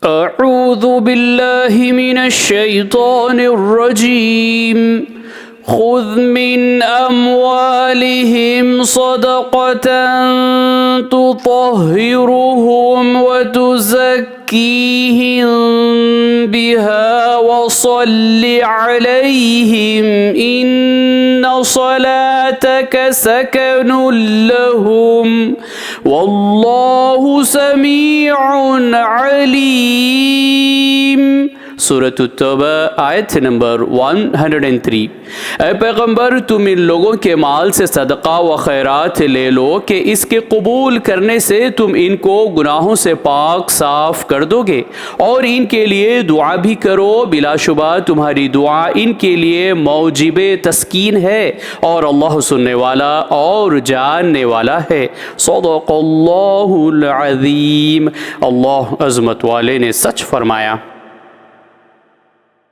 अऊज़ु बिल्लाहि मिनश्शैतानिर्रजीम खुज़ मिन अम्वालिहिम सदक़तन तुतहिरुहुम व तुज़क्कीहिम बिहा वसल्लि अलैहिम इन्ना सलातक सकनुल लहुम वल्लाहु समीउन अलीम। सूरत तौबा आयत नंबर 103। ऐ पैगम्बर, तुम इन लोगों के माल से सदका व खैरात ले लो कि इसके कबूल करने से तुम इनको गुनाहों से पाक साफ कर दोगे और इनके लिए दुआ भी करो। बिलाशुबा तुम्हारी दुआ इनके लिए मौजिब तस्कीन है और अल्लाह सुनने वाला और जानने वाला है। सदक़ल्लाहुल अज़ीम। अल्लाह अज़मत वाले ने सच फरमाया।